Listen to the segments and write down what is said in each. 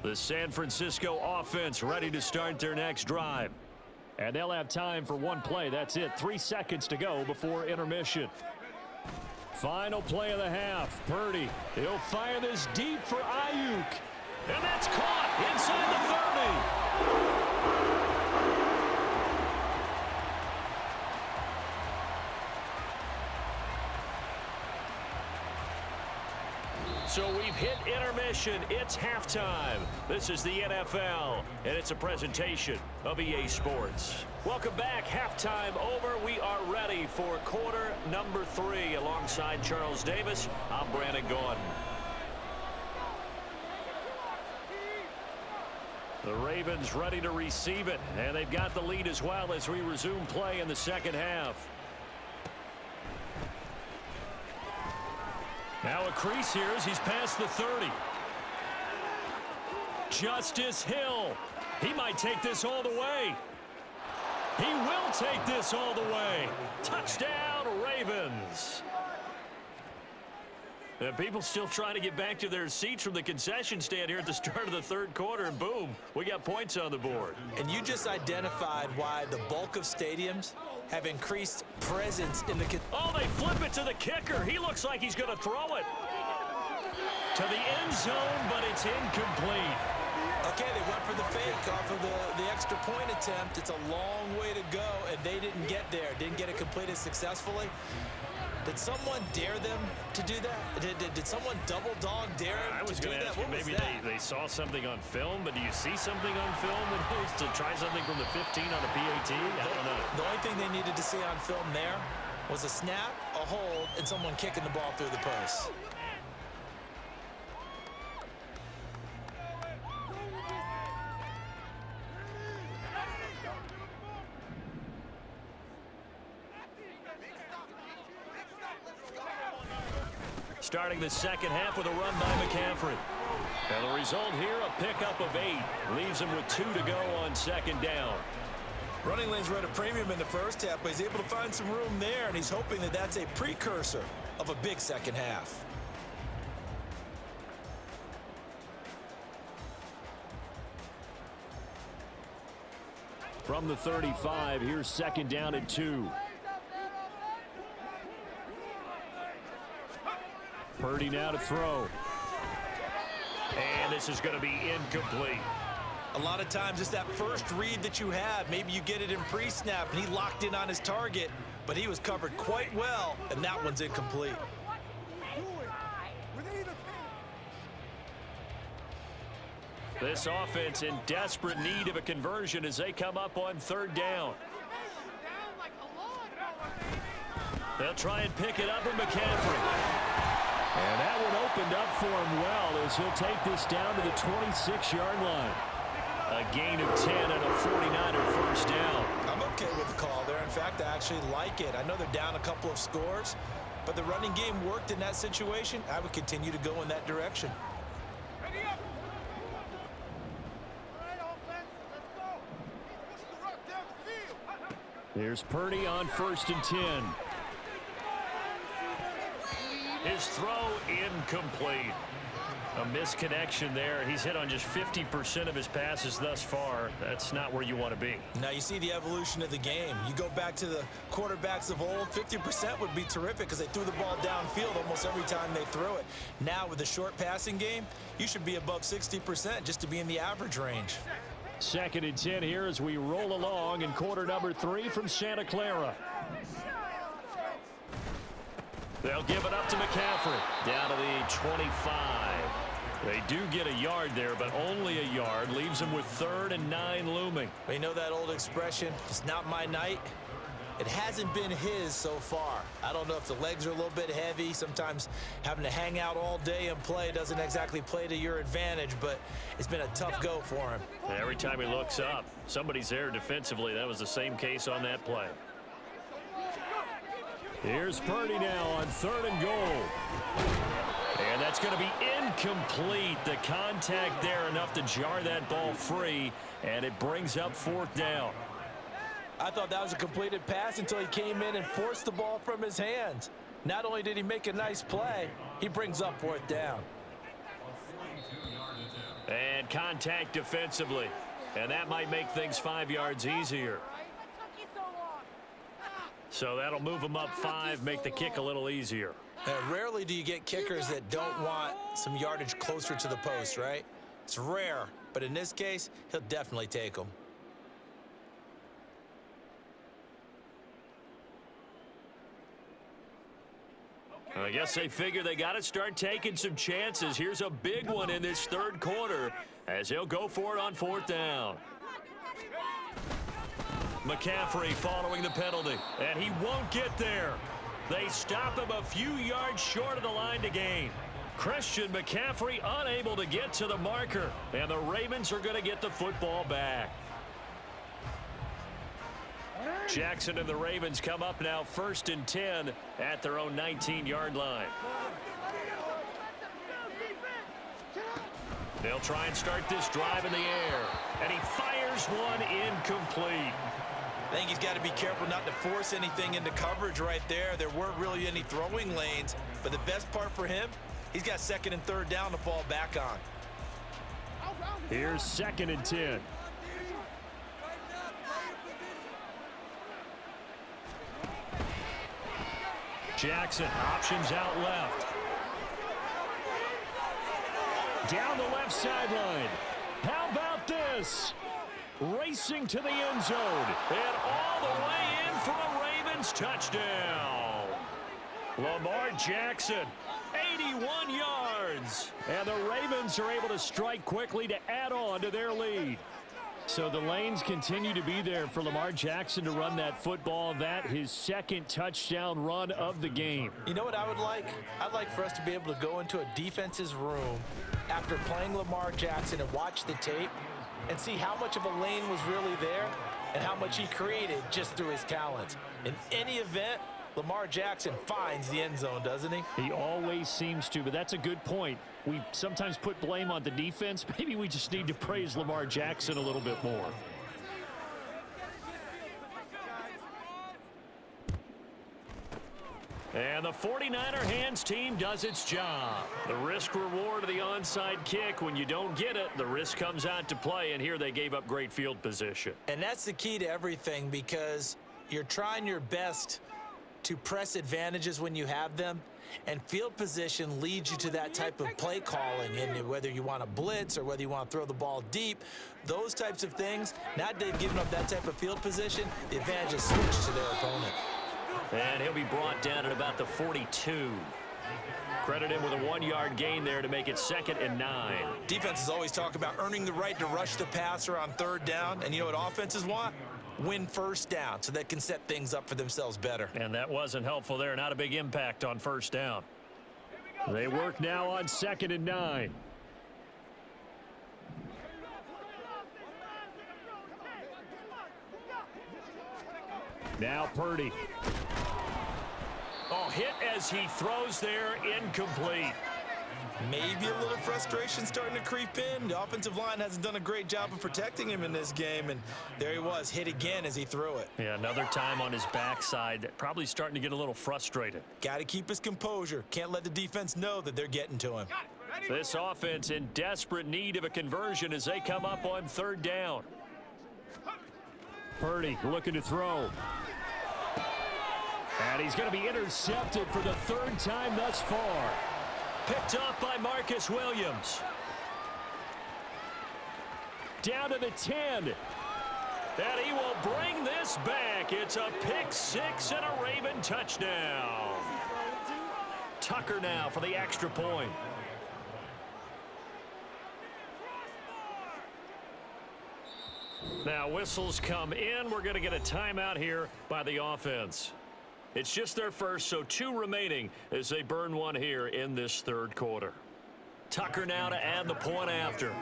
The San Francisco offense ready to start their next drive. And they'll have time for one play. That's it. 3 seconds to go before intermission. Final play of the half. Purdy. He'll fire this deep for Ayuk. And that's caught inside the 30. So we've hit intermission. It's halftime. This is the NFL, and it's a presentation of EA Sports. Welcome back. Halftime over. We are ready for quarter number 3. Alongside Charles Davis, I'm Brandon Gordon. The Ravens ready to receive it, and they've got the lead as well as we resume play in the second half. Now a crease here as he's past the 30. Justice Hill. He might take this all the way. He will take this all the way. Touchdown, Ravens. People still trying to get back to their seats from the concession stand here at the start of the third quarter, and boom, we got points on the board. And you just identified why the bulk of stadiums have increased presence in the... Oh, they flip it to the kicker. He looks like he's going to throw it to the end zone, but it's incomplete. Okay, they went for the fake off of the extra point attempt. It's a long way to go, and they didn't get there. Didn't get it completed successfully. Did someone dare them to do that? Did someone double dog dare them I was to do going to that? ask you, maybe they saw something on film, but do you see something on film to try something from the 15 on the PAT? I don't know. The only thing they needed to see on film there was a snap, a hold, and someone kicking the ball through the post. Starting the second half with a run by McCaffrey. And the result here, a pickup of 8. Leaves him with 2 to go on second down. Running lanes were at a premium in the first half, but he's able to find some room there, and he's hoping that that's a precursor of a big second half. From the 35, here's second down and 2. Purdy now to throw. And this is going to be incomplete. A lot of times it's that first read that you have. Maybe you get it in pre-snap, and he locked in on his target, but he was covered quite well, and that one's incomplete. This offense in desperate need of a conversion as they come up on third down. They'll try and pick it up with McCaffrey. And that one opened up for him well as he'll take this down to the 26-yard line. A gain of 10 and a 49er first down. I'm okay with the call there. In fact, I actually like it. I know they're down a couple of scores, but the running game worked in that situation. I would continue to go in that direction. Here's Purdy on 1st and 10. His throw incomplete. A misconnection there. He's hit on just 50% of his passes thus far. That's not where you want to be. Now you see the evolution of the game. You go back to the quarterbacks of old, 50% would be terrific because they threw the ball downfield almost every time they threw it. Now with the short passing game, you should be above 60% just to be in the average range. 2nd and 10 here as we roll along in quarter number 3 from Santa Clara. They'll give it up to McCaffrey. Down to the 25. They do get a yard there, but only a yard. Leaves them with 3rd and 9 looming. You know that old expression, it's not my night. It hasn't been his so far. I don't know if the legs are a little bit heavy. Sometimes having to hang out all day and play doesn't exactly play to your advantage, but it's been a tough go for him. Every time he looks up, somebody's there defensively. That was the same case on that play. Here's Purdy now on 3rd and goal. And that's going to be incomplete. The contact there enough to jar that ball free, and it brings up 4th down. I thought that was a completed pass until he came in and forced the ball from his hands. Not only did he make a nice play, he brings up 4th down. And good contact defensively. And that might make things 5 yards easier. So that'll move them up 5, make the kick a little easier. Now, rarely do you get kickers that don't want some yardage closer to the post, right? It's rare, but in this case, he'll definitely take them. I guess they figure they got to start taking some chances. Here's a big one in this third quarter as he'll go for it on 4th down. McCaffrey following the penalty, and he won't get there. They stop him a few yards short of the line to gain. Christian McCaffrey unable to get to the marker, and the Ravens are going to get the football back. Jackson and the Ravens come up now 1st and 10 at their own 19-yard line. They'll try and start this drive in the air, and he fires one incomplete. I think he's got to be careful not to force anything into coverage right there. There weren't really any throwing lanes, but the best part for him, he's got 2nd and 3rd down to fall back on. Here's 2nd and 10. Jackson options out left. Down the left sideline. How about this? Racing to the end zone. And all the way in for a Ravens touchdown. Lamar Jackson, 81 yards. And the Ravens are able to strike quickly to add on to their lead. So the lanes continue to be there for Lamar Jackson to run that football. That his 2nd touchdown run of the game. You know what I would like? I'd like for us to be able to go into a defense's room after playing Lamar Jackson and watch the tape and see how much of a lane was really there and how much he created just through his talents. In any event, Lamar Jackson finds the end zone, doesn't he? He always seems to, but that's a good point. We sometimes put blame on the defense. Maybe we just need to praise Lamar Jackson a little bit more. And the 49er hands team does its job. The risk reward of the onside kick. When you don't get it, the risk comes out to play, and here they gave up great field position. And that's the key to everything, because you're trying your best to press advantages when you have them, and field position leads you to that type of play calling. And whether you want to blitz or whether you want to throw the ball deep, those types of things, now that they've given up that type of field position, the advantage is switched to their opponent. And he'll be brought down at about the 42. Credit him with a 1-yard gain there to make it 2nd and 9. Defenses always talk about earning the right to rush the passer on 3rd down, and you know what offenses want? Win 1st down so they can set things up for themselves better. And that wasn't helpful there. Not a big impact on 1st down. They work now on 2nd and 9. Now Purdy. Oh, hit as he throws there, incomplete. Maybe a little frustration starting to creep in. The offensive line hasn't done a great job of protecting him in this game, and there he was, hit again as he threw it. Yeah, another time on his backside, probably starting to get a little frustrated. Got to keep his composure. Can't let the defense know that they're getting to him. This offense in desperate need of a conversion as they come up on 3rd down. Purdy looking to throw. And he's going to be intercepted for the 3rd time thus far. Picked off by Marcus Williams. Down to the 10. And he will bring this back. It's a pick 6 and a Raven touchdown. Tucker now for the extra point. Now whistles come in. We're going to get a timeout here by the offense. It's just their first, so 2 remaining as they burn one here in this 3rd quarter. Tucker now to add the point after.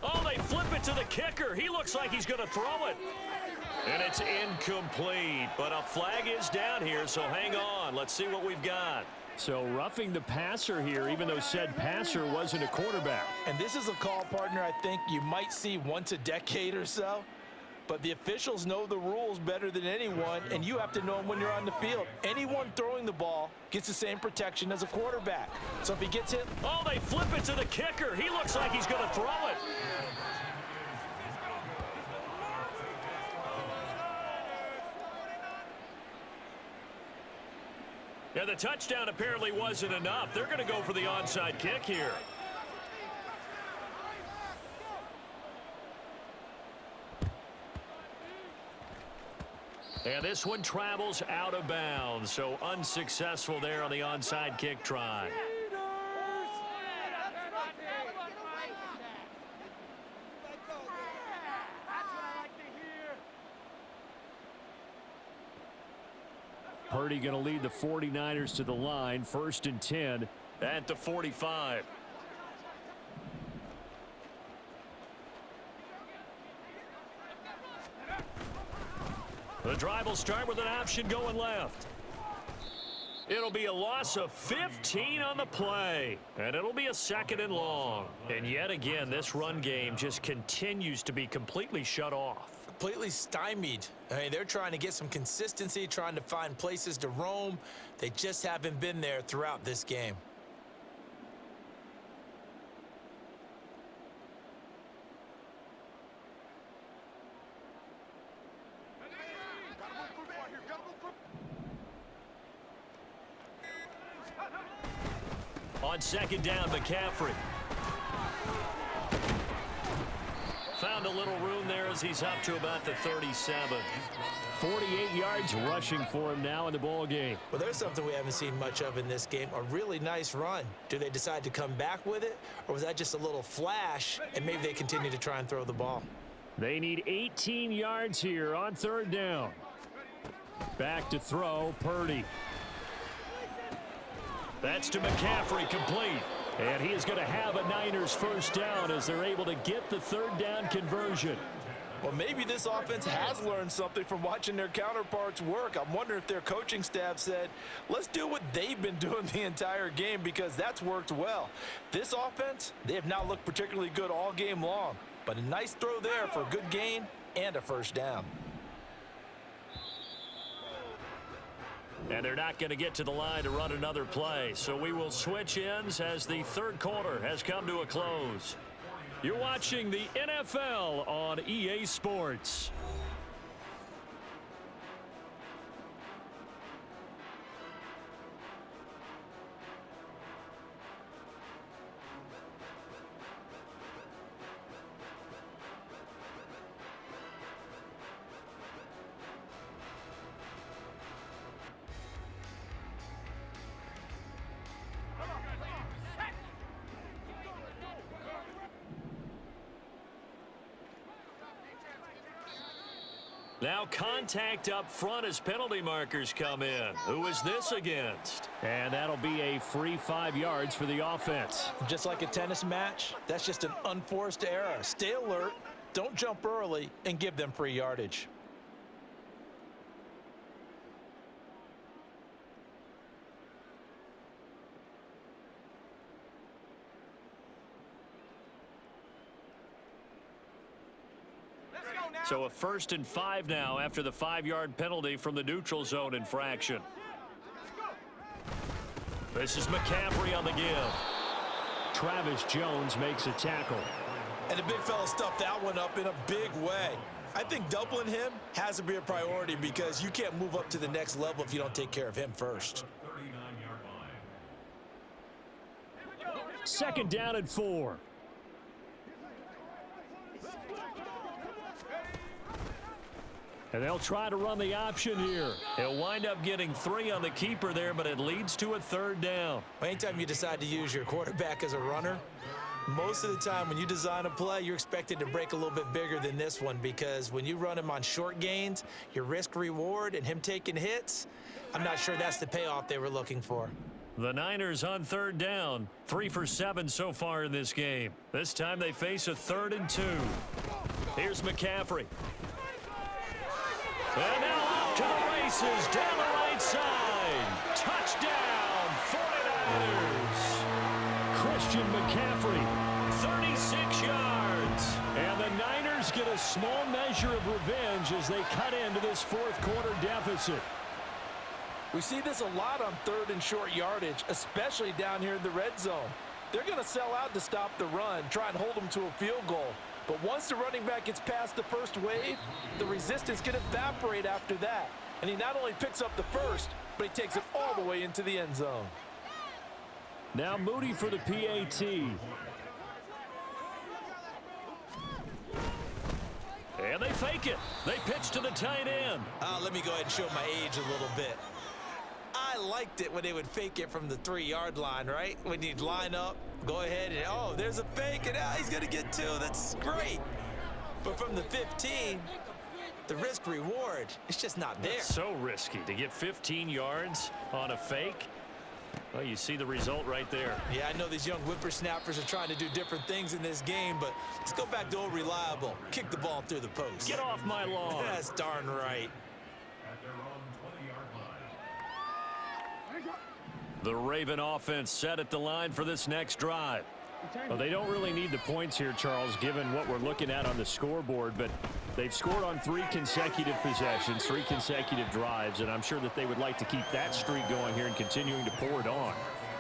Oh, they flip it to the kicker. He looks like he's going to throw it. And it's incomplete, but a flag is down here, so hang on. Let's see what we've got. So roughing the passer here, even though said passer wasn't a quarterback. And this is a call, partner, I think you might see once a decade or so. but the officials know the rules better than anyone, and you have to know them when you're on the field. Anyone throwing the ball gets the same protection as a quarterback. So if he gets hit... Oh, they flip it to the kicker. He looks like he's going to throw it. Yeah, the touchdown apparently wasn't enough. They're going to go for the onside kick here. And this one travels out of bounds, so unsuccessful there on the onside kick try. Purdy going to lead the 49ers to the line, 1st and 10 at the 45. The drive will start with an option going left. It'll be a loss of 15 on the play, and it'll be a 2nd and long. And yet again, this run game just continues to be completely shut off. Completely stymied. I mean, they're trying to get some consistency, trying to find places to roam. They just haven't been there throughout this game. On 2nd down, McCaffrey. Found a little room there as he's up to about the 37. 48 yards rushing for him now in the ball game. Well, there's something we haven't seen much of in this game, a really nice run. Do they decide to come back with it, or was that just a little flash, and maybe they continue to try and throw the ball? They need 18 yards here on 3rd down. Back to throw, Purdy. That's to McCaffrey, complete. And he is going to have a Niners 1st down as they're able to get the 3rd down conversion. Well, maybe this offense has learned something from watching their counterparts work. I'm wondering if their coaching staff said, let's do what they've been doing the entire game, because that's worked well. This offense, they have not looked particularly good all game long, but a nice throw there for a good gain and a 1st down. And they're not going to get to the line to run another play. So we will switch ends as the 3rd quarter has come to a close. You're watching the NFL on EA Sports. Now contact up front as penalty markers come in. Who is this against? And that'll be a free 5 yards for the offense. Just like a tennis match, that's just an unforced error. Stay alert, don't jump early, and give them free yardage. So a 1st and 5 now after the 5-yard penalty from the neutral zone infraction. This is McCaffrey on the give. Travis Jones makes a tackle. And the big fella stuffed that one up in a big way. I think doubling him has to be a priority, because you can't move up to the next level if you don't take care of him first. 2nd down and 4. And they'll try to run the option here. He'll wind up getting 3 on the keeper there, but it leads to a 3rd down. Anytime you decide to use your quarterback as a runner, most of the time when you design a play, you're expected to break a little bit bigger than this one, because when you run him on short gains, your risk-reward and him taking hits, I'm not sure that's the payoff they were looking for. The Niners on 3rd down, 3 for 7 so far in this game. This time they face a 3rd and 2. Here's McCaffrey. And now off to the races down the right side. Touchdown, 49ers. Christian McCaffrey, 36 yards. And the Niners Bears get a small measure of revenge as they cut into this fourth quarter deficit. We see this a lot on third and short yardage, especially down here in the red zone. They're going to sell out to stop the run, try and hold them to a field goal. But once the running back gets past the first wave, the resistance can evaporate after that. And he not only picks up the first, but he takes it all the way into the end zone. Now Moody for the PAT. And they fake it. They pitch to the tight end. Let me go ahead and show my age a little bit. I liked it when they would fake it from the 3-yard line, right? When you'd line up, go ahead and, oh, there's a fake, and he's going to get 2. That's great. But from the 15, the risk-reward, it's just not there. It's so risky to get 15 yards on a fake. Well, you see the result right there. Yeah, I know these young whippersnappers are trying to do different things in this game, but let's go back to old reliable. Kick the ball through the post. Get off my lawn. That's darn right. The Raven offense set at the line for this next drive. Well, they don't really need the points here, Charles, given what we're looking at on the scoreboard, but they've scored on 3 consecutive possessions, 3 consecutive drives, and I'm sure that they would like to keep that streak going here and continuing to pour it on.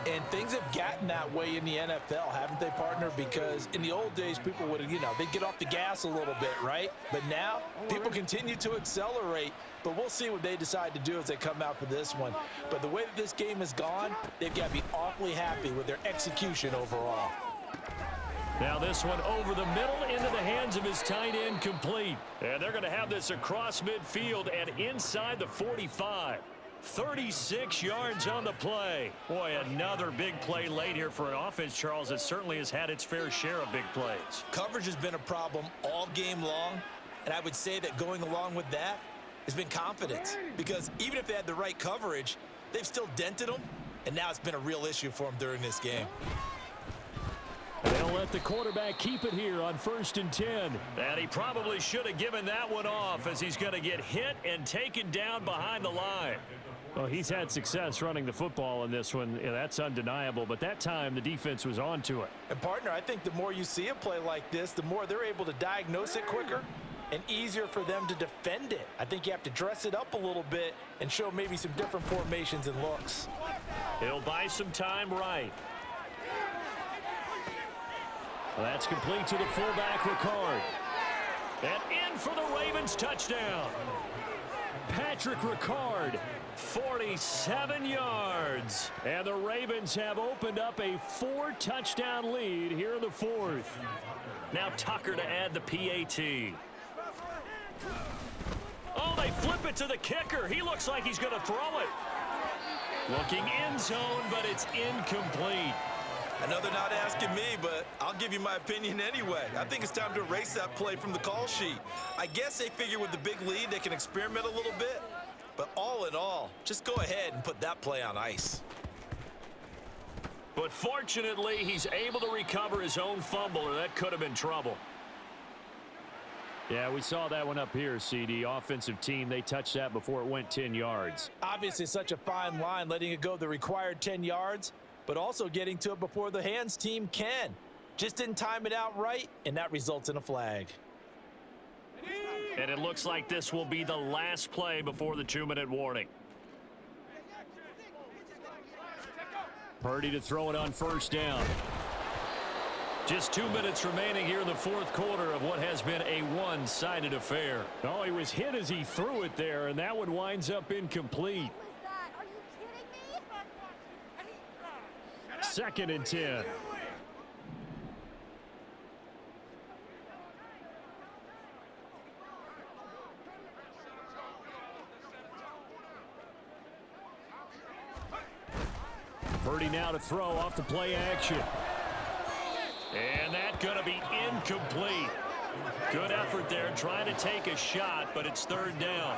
And things have gotten that way in the NFL, haven't they, partner? Because in the old days, people would, they'd get off the gas a little bit, right? But now, people continue to accelerate. But we'll see what they decide to do as they come out for this one. But the way that this game has gone, they've got to be awfully happy with their execution overall. Now this one over the middle into the hands of his tight end, complete. And they're going to have this across midfield and inside the 45. 36 yards on the play. Boy, another big play late here for an offense, Charles, that certainly has had its fair share of big plays. Coverage has been a problem all game long, and I would say that going along with that has been confidence, because even if they had the right coverage, they've still dented them, and now it's been a real issue for them during this game. They'll let the quarterback keep it here on 1st and 10. And he probably should have given that one off, as he's going to get hit and taken down behind the line. Well, he's had success running the football in this one. Yeah, that's undeniable. But that time, the defense was on to it. And, partner, I think the more you see a play like this, the more they're able to diagnose it quicker and easier for them to defend it. I think you have to dress it up a little bit and show maybe some different formations and looks. He'll buy some time right. Well, that's complete to the fullback, Ricard. And in for the Ravens touchdown. Patrick Ricard, 47 yards. And the Ravens have opened up a 4-touchdown lead here in the 4th. Now Tucker to add the PAT. Oh, they flip it to the kicker. He looks like he's going to throw it. Looking end zone, but it's incomplete. I know they're not asking me, but I'll give you my opinion anyway. I think it's time to erase that play from the call sheet. I guess they figure with the big lead they can experiment a little bit. But all in all, just go ahead and put that play on ice. But fortunately, he's able to recover his own fumble, or that could have been trouble. Yeah, we saw that one up here, CD. Offensive team, they touched that before it went 10 yards. Obviously, such a fine line, letting it go the required 10 yards, but also getting to it before the hands team can. Just didn't time it out right, and that results in a flag. And it looks like this will be the last play before the 2-minute warning. Purdy to throw it on 1st down. Just 2 minutes remaining here in the 4th quarter of what has been a one-sided affair. Oh, he was hit as he threw it there, and that one winds up incomplete. 2nd and 10. Purdy now to throw off the play action. And that's going to be incomplete. Good effort there trying to take a shot, but it's 3rd down.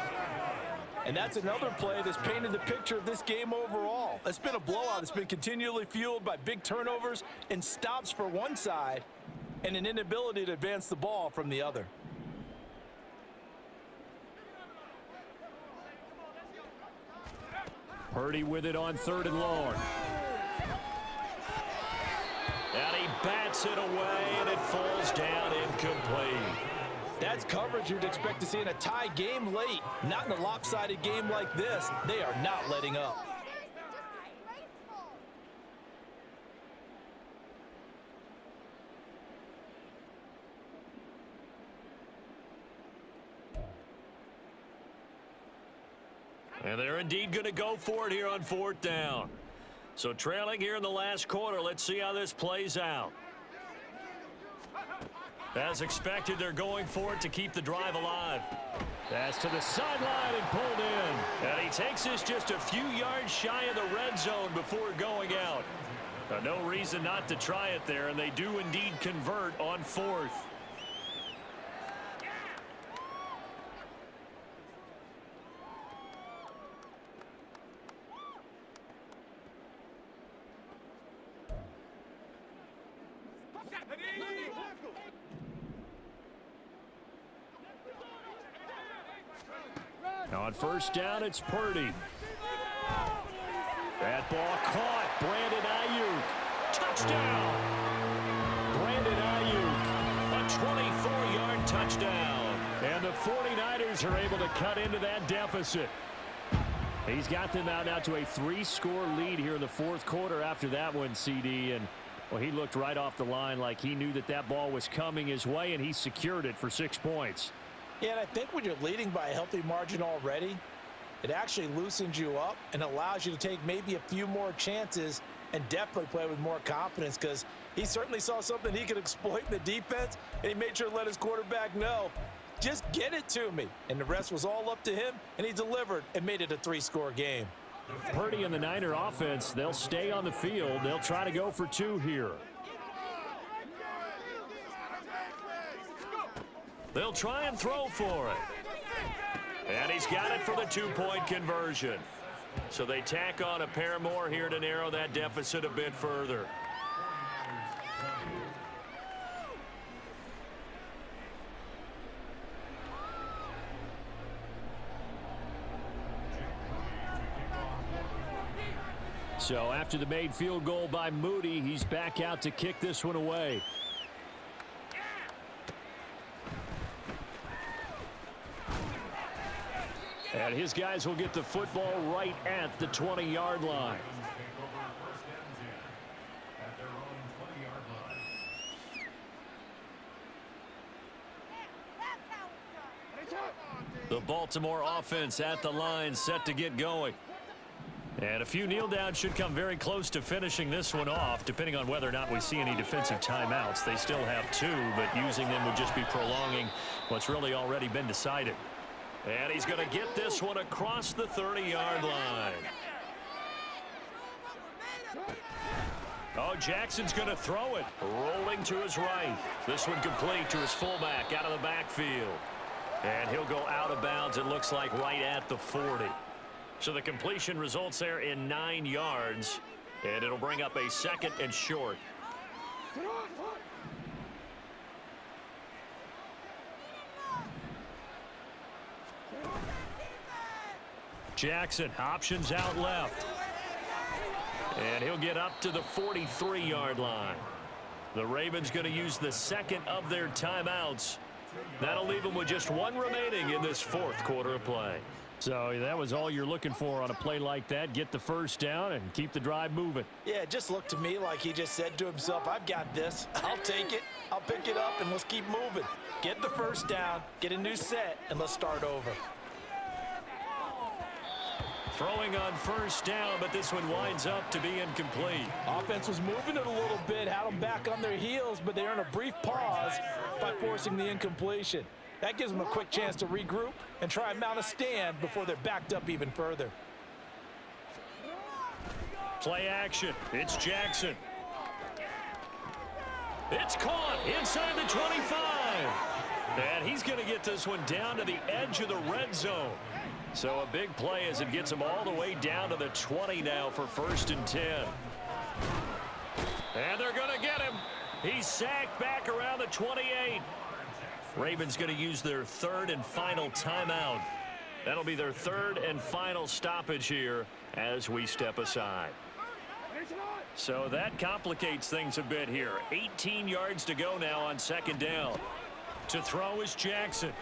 And that's another play that's painted the picture of this game overall. It's been a blowout. It's been continually fueled by big turnovers and stops for one side and an inability to advance the ball from the other. Purdy with it on 3rd and long. And he bats it away, and it falls down incomplete. That's coverage you'd expect to see in a tie game late. Not in a lopsided game like this. They are not letting up. And they're indeed going to go for it here on 4th down. So trailing here in the last quarter. Let's see how this plays out. As expected, they're going for it to keep the drive alive. That's to the sideline and pulled in. And he takes this just a few yards shy of the red zone before going out. No reason not to try it there, and they do indeed convert on 4th. On 1st down, it's Purdy. That ball caught. Brandon Ayuk. Touchdown. Brandon Ayuk. A 24-yard touchdown. And the 49ers are able to cut into that deficit. He's got them out now to a 3-score lead here in the 4th quarter after that one, CD. And, well, he looked right off the line like he knew that that ball was coming his way, and he secured it for 6 points. Yeah, and I think when you're leading by a healthy margin already, it actually loosens you up and allows you to take maybe a few more chances and definitely play with more confidence, because he certainly saw something he could exploit in the defense, and he made sure to let his quarterback know, just get it to me. And the rest was all up to him, and he delivered and made it a 3-score game. Purdy and the Niner offense, they'll stay on the field. They'll try to go for 2 here. They'll try and throw for it. And he's got it for the 2-point conversion. So they tack on a pair more here to narrow that deficit a bit further. So after the made field goal by Moody, he's back out to kick this one away. And his guys will get the football right at the 20-yard line. The Baltimore offense at the line, set to get going. And a few kneel downs should come very close to finishing this one off, depending on whether or not we see any defensive timeouts. They still have 2, but using them would just be prolonging what's really already been decided. And he's going to get this one across the 30-yard line. Oh, Jackson's going to throw it. Rolling to his right. This one complete to his fullback out of the backfield. And he'll go out of bounds, it looks like, right at the 40. So the completion results there in 9 yards. And it'll bring up a 2nd and short. Jackson options out left. And he'll get up to the 43-yard line. The Ravens going to use the 2nd of their timeouts. That'll leave them with just 1 remaining in this 4th quarter of play. So that was all you're looking for on a play like that. Get the 1st down and keep the drive moving. Yeah, it just looked to me like he just said to himself, I've got this. I'll take it. I'll pick it up, and let's keep moving. Get the 1st down, get a new set, and let's start over. Throwing on 1st down, but this one winds up to be incomplete. Offense was moving it a little bit, had them back on their heels, but they earned a brief pause by forcing the incompletion. That gives them a quick chance to regroup and try and mount a stand before they're backed up even further. Play action. It's Jackson. It's caught inside the 25. And he's going to get this one down to the edge of the red zone. So a big play as it gets him all the way down to the 20 now for 1st and 10. And they're going to get him. He's sacked back around the 28. Ravens going to use their 3rd and final timeout. That'll be their 3rd and final stoppage here as we step aside. So that complicates things a bit here. 18 yards to go now on 2nd down. To throw is Jackson.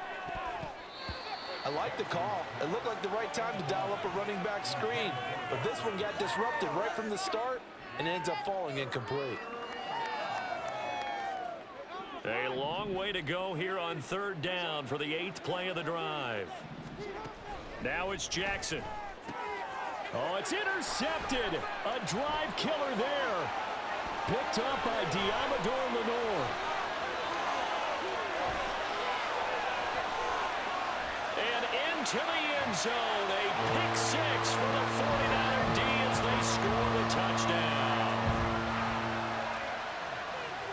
I like the call. It looked like the right time to dial up a running back screen. But this one got disrupted right from the start and ends up falling incomplete. A long way to go here on 3rd down for the 8th play of the drive. Now it's Jackson. Oh, it's intercepted. A drive killer there. Picked up by Diamador Lenore. And into the end zone. A pick 6 for the 49er D as they score the touchdown.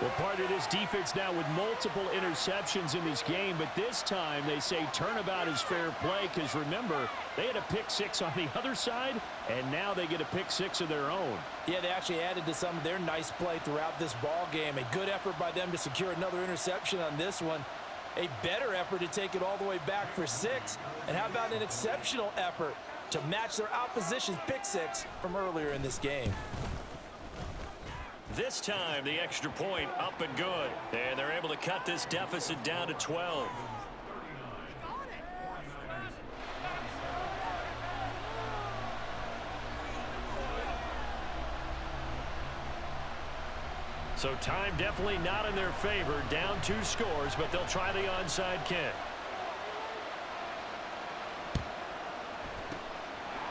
Well, part of this defense now with multiple interceptions in this game, but this time they say turnabout is fair play because, remember, they had a pick 6 on the other side, and now they get a pick 6 of their own. Yeah, they actually added to some of their nice play throughout this ball game. A good effort by them to secure another interception on this one. A better effort to take it all the way back for 6. And how about an exceptional effort to match their opposition's pick 6 from earlier in this game? This time, the extra point up and good. And they're able to cut this deficit down to 12. So time definitely not in their favor. Down 2 scores, but they'll try the onside kick.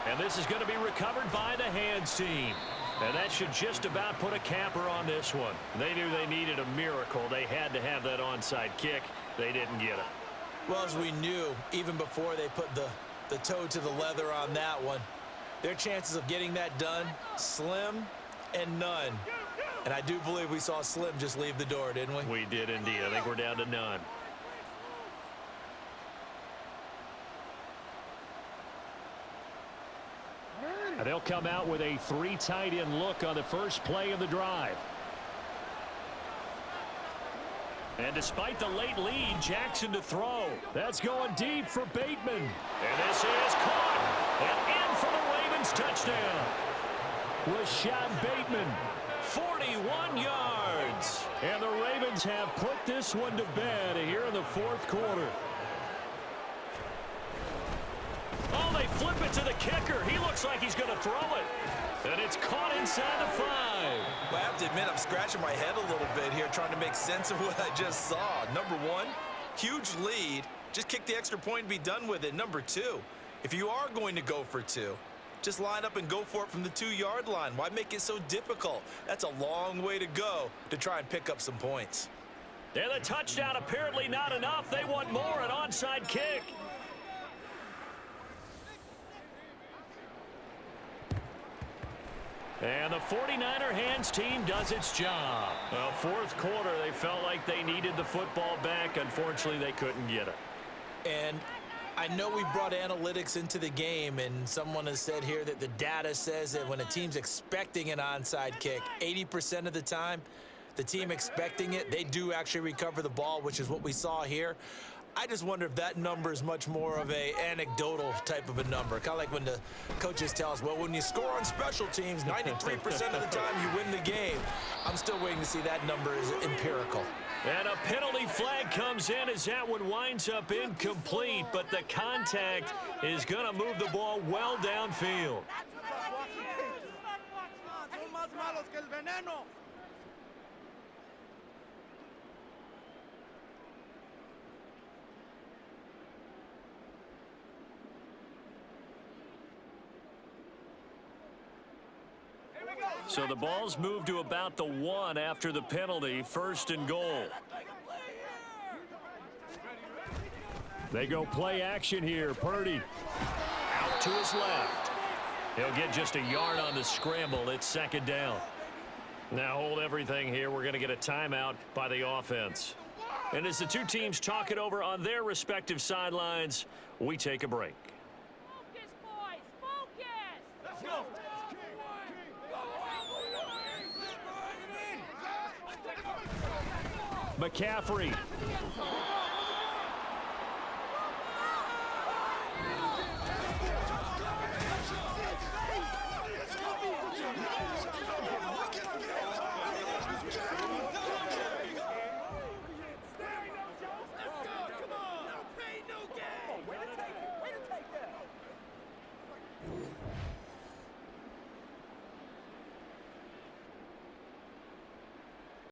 And this is going to be recovered by the hands team. And that should just about put a capper on this one. They knew they needed a miracle. They had to have that onside kick. They didn't get it. Well, as we knew, even before they put the toe to the leather on that one, their chances of getting that done, slim and none. And I do believe we saw Slim just leave the door, didn't we? We did indeed. I think we're down to none. And they'll come out with a 3 tight end look on the first play of the drive. And despite the late lead, Jackson to throw. That's going deep for Bateman. And this is caught. And in for the Ravens touchdown. Rashad Bateman, 41 yards. And the Ravens have put this one to bed here in the 4th quarter. Oh, they flip it to the kicker. He looks like he's going to throw it. And it's caught inside the 5. Well, I have to admit, I'm scratching my head a little bit here trying to make sense of what I just saw. Number 1, huge lead. Just kick the extra point and be done with it. Number 2, if you are going to go for 2, just line up and go for it from the 2-yard line. Why make it so difficult? That's a long way to go to try and pick up some points. And the touchdown apparently not enough. They want more, an onside kick. And the 49er hands team does its job. Well, 4th quarter, they felt like they needed the football back. Unfortunately, they couldn't get it. And I know we brought analytics into the game, and someone has said here that the data says that when a team's expecting an onside kick, 80% of the time, the team expecting it, they do actually recover the ball, which is what we saw here. I just wonder if that number is much more of a anecdotal type of a number. Kind of like when the coaches tell us, well, when you score on special teams, 93% of the time you win the game. I'm still waiting to see that number is empirical. And a penalty flag comes in as that one winds up incomplete, but the contact is going to move the ball well downfield. So the ball's moved to about the 1 after the penalty, 1st and goal. They go play action here. Purdy out to his left. He'll get just a yard on the scramble. It's 2nd down. Now hold everything here. We're going to get a timeout by the offense. And as the 2 teams talk it over on their respective sidelines, we take a break. Focus, boys. Focus. Let's go. McCaffrey